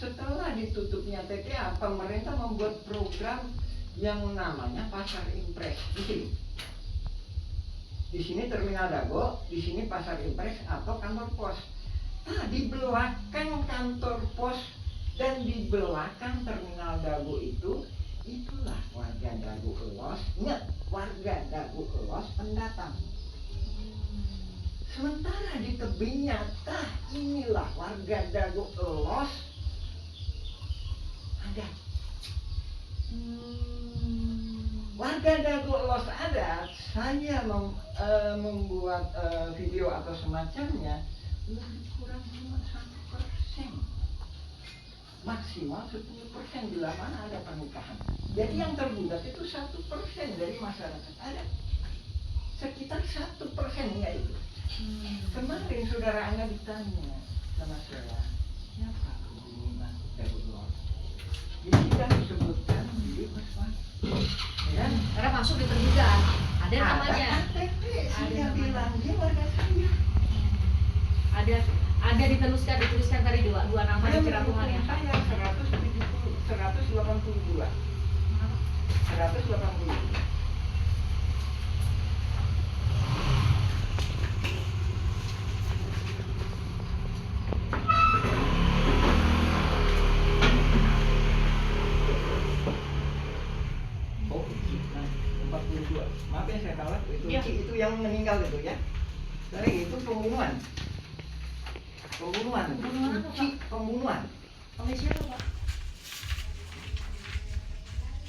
Setelah ditutupnya TTA, pemerintah membuat program yang namanya pasar impres. Di sini terminal Dago, di sini pasar impres atau kantor pos. Nah, di belakang kantor pos dan di belakang terminal Dago itulah warga Dago Elos. Ingat, warga Dago Elos pendatang. Sementara di tebing nyata inilah warga Dago Elos adat. Warga Dago Elos adat, saya membuat video atau semacamnya lebih kurang cuma 1%, maksimal 10% bila mana ada pernikahan. Jadi yang tergugat itu 1% dari masyarakat adat, sekitar 1%-nya itu. Kemarin saudara Anda ditanya sama saya, siapa pembunuh Dago Elos? Ini sudah disebutkan di Paswan, ya? Karena masuk di pergugat, ada namanya. Saya bilang dia warga saya. Ada dituliskan tadi dua nama di Cerapungan ya. Saya 182. 180. Oh, 42. Maaf ya saya salah, itu yang meninggal itu ya. Dari itu pembunuhan. Pembunuhan. Oleh siapa, Pak?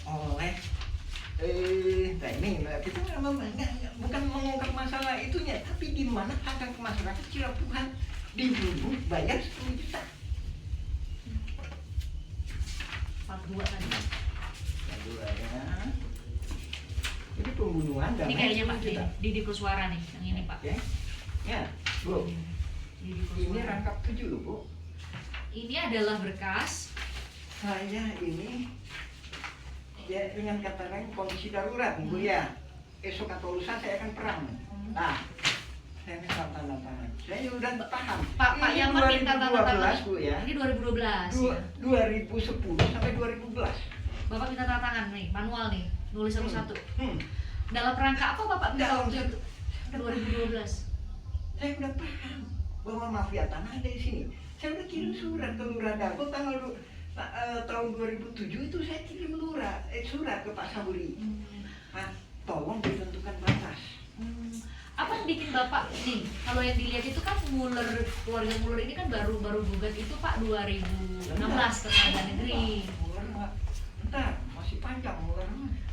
Oleh ini kita bukan mengungkap masalah itunya, tapi di mana hak masyarakat Cirapungan dibunuh bayar 10 juta. 42 tadi. 42 ya. Itu pembunuhan dan ini kayaknya Pak Didi Kuswara nih, yang ini Pak. Ya, ya Bu. Ini rangkap 7 loh Bu. Ini adalah berkas. Saya ini ya dengan kata lain kondisi darurat Bu ya. Esok atau lusa saya akan perang. Nah, saya minta tanda tangan. Saya udah paham. Pak Yaman minta tanda tangan. Bu ya. Ini 2012. 2010 sampai 2011. Bapak minta tanda tangan nih, manual nih, nulis satu-satu. Dalam rangka apa Bapak minta waktu itu? 2012. Saya udah paham bahwa mafia tanah ada di sini. Saya udah kirim surat ke Lurah Dago tahun 2007 itu saya kirim surat ke Pak Saburi. Nah, tolong ditentukan batas. Apa yang bikin Bapak nih? Kalau yang dilihat itu kan keluarga Muller ini kan baru gugat itu Pak 2016 ke Pengadilan Negeri. Bentar, masih panjang Muller.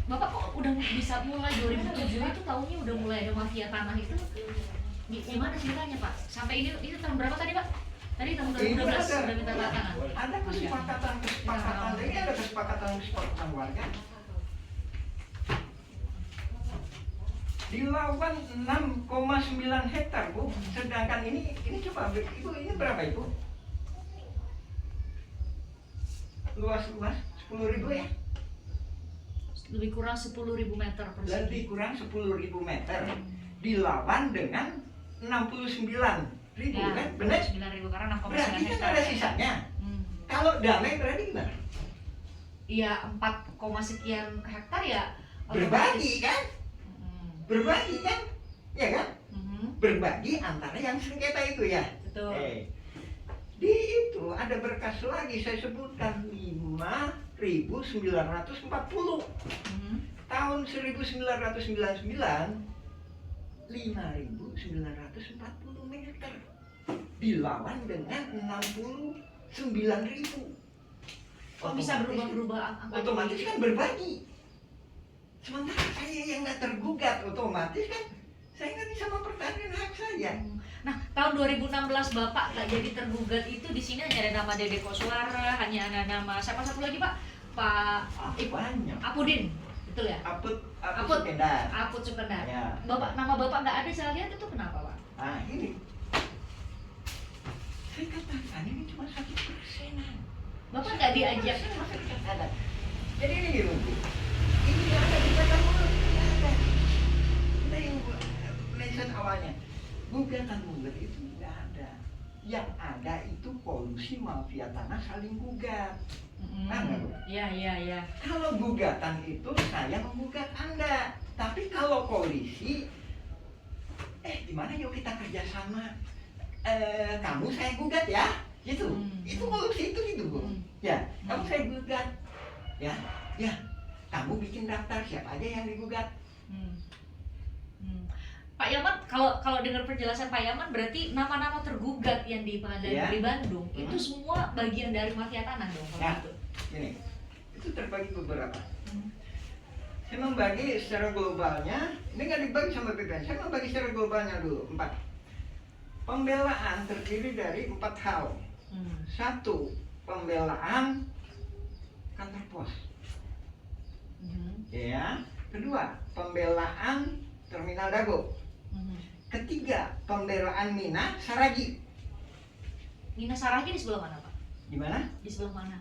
Bapak kok udah bisa mulai 2007 itu tahunnya udah mulai ada mafia tanah itu? Gimana ceritanya Pak? Sampai ini tahun berapa tadi Pak? Tadi tahun 2012 sudah minta tanda tangan. Ada kesepakatan. Ini ada kesepakatan warga. Dilawan 6,9 hektar Bu. Sedangkan ini coba Ibu, ini berapa Ibu? Luas 10.000 ya? Lebih kurang 10.000 meter persegi. Lebih kurang 10.000 meter. Dilawan dengan 69.000 ya, kan? Benar? 9.000 karena 6,9 berarti kan hektar. ada sisanya. Kalau damai berarti gimana? Iya 4, sekian hektar ya. Berbagi kan? Berbagi kan? Ya kan? Berbagi antara yang sengketa itu ya. Betul. Di itu ada berkas lagi saya sebutkan 5.940. Tahun 1999 5.940 meter dilawan dengan 69.000. Kok bisa berubah-berubah angka? Otomatis kan berbagi. Sementara saya yang nggak tergugat, otomatis kan saya nggak bisa mempertahankan hak saya. Nah, tahun 2016 Bapak nggak jadi tergugat itu di sini hanya ada nama Dede Koswara, hanya ada nama siapa satu lagi Pak? Banyak. Apudin, betul ya? Apud Supendar. Ya. Nama Bapak nggak ada, saya lihat itu kenapa Pak? Nah ini, saya katakan ini cuma 1%. Bapak nggak diajak? Jadi ini gitu, ini nggak ada di Kota Mulut, nggak ada. Kita yang mention awalnya, gugatan Mulut itu nggak ada. Yang ada itu kolusi mafia tanah saling gugat. Paham nggak, Bu? Iya. Kalau gugatan itu saya menggugat Anda. Tapi kalau koalisi, gimana yuk kita kerjasama? Kamu saya gugat ya, gitu. Itu kolusi itu gitu, Bu. Ya, kamu saya gugat. Ya. Kamu bikin daftar siapa aja yang digugat. Pak Yaman, kalau dengar penjelasan Pak Yaman, berarti nama-nama tergugat yang di pengadilan negeri Bandung itu semua bagian dari mafia tanah dong, kalau gitu. Ini, itu terbagi beberapa. Saya membagi secara globalnya, ini nggak dibagi sama BPN, saya membagi secara globalnya dulu, 4. Pembelaan terdiri dari 4 hal. 1, pembelaan kantor pos. Ya. 2, pembelaan terminal Dago. 3, pembelaan Mina Saragi. Mina Saragi di sebelah mana, Pak? Di mana? Di sebelah mana?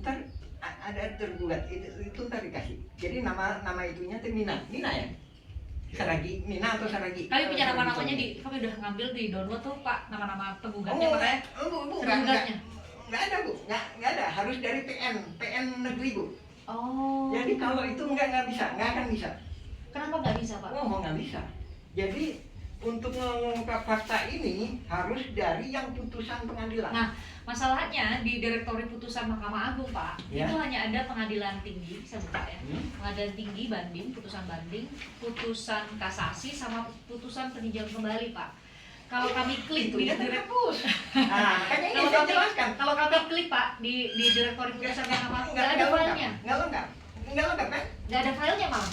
Ntar ada tergugat, itu ntar dikasih. Jadi nama itunya tuh Mina ya? Saragi, Mina atau Saragi? Kami punya nama-namanya kami udah ngambil di download tuh Pak, nama-nama penggugatnya, makanya tergugatnya. Nggak ada, Bu, nggak ada, harus dari PN negeri, Bu. Oh. Jadi kalau itu nggak bisa, nggak akan bisa. Kenapa nggak bisa, Pak? Nggak bisa. Jadi untuk mengungkap fakta ini harus dari yang putusan pengadilan. Nah, masalahnya di Direktori Putusan Mahkamah Agung, Pak, itu hanya ada pengadilan tinggi, saya buka ya. Pengadilan tinggi banding, putusan banding, putusan kasasi, sama putusan peninjauan kembali, Pak. Kalau kami klik di terhapus. Nah, makanya ini saya jelaskan. Kalau kami klik, Pak, di Direktori Putusan Mahkamah Agung, nggak ada filenya. Nggak lengkap kan? Nggak ada filenya, malah.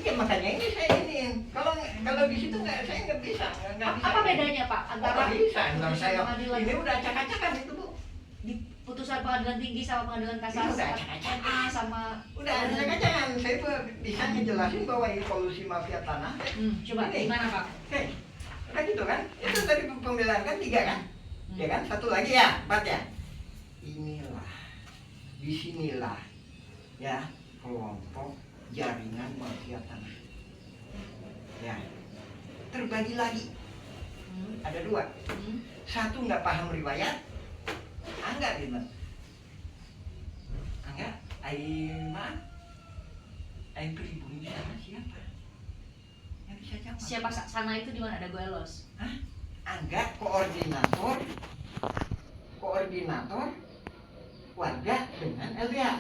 Iya, makanya ini saya iniin. Kalau di situ saya nggak bisa. Apa bedanya, Pak, antara putusan saya pengadilan ini udah acak-acakan itu, Bu. Di putusan pengadilan tinggi sama pengadilan kasasi sama udah acak-acakan. Saya bisa ngejelasin bahwa ini kolusi mafia tanah. Coba gimana, Pak? Udah gitu kan? Itu tadi pembelaan kan 3 kan? Ya kan? 1 lagi ya, 4 ya. Disinilah ya kelompok jaringan mafia tanah. Ya, terbagi lagi. Ada 2. 1 nggak paham riwayat, Angga gitu. Angga, Aing pribumi sana siapa? Yang bisa jawab. Siapa sana itu di mana? Ada Goelos. Angga koordinator warga dengan LDA.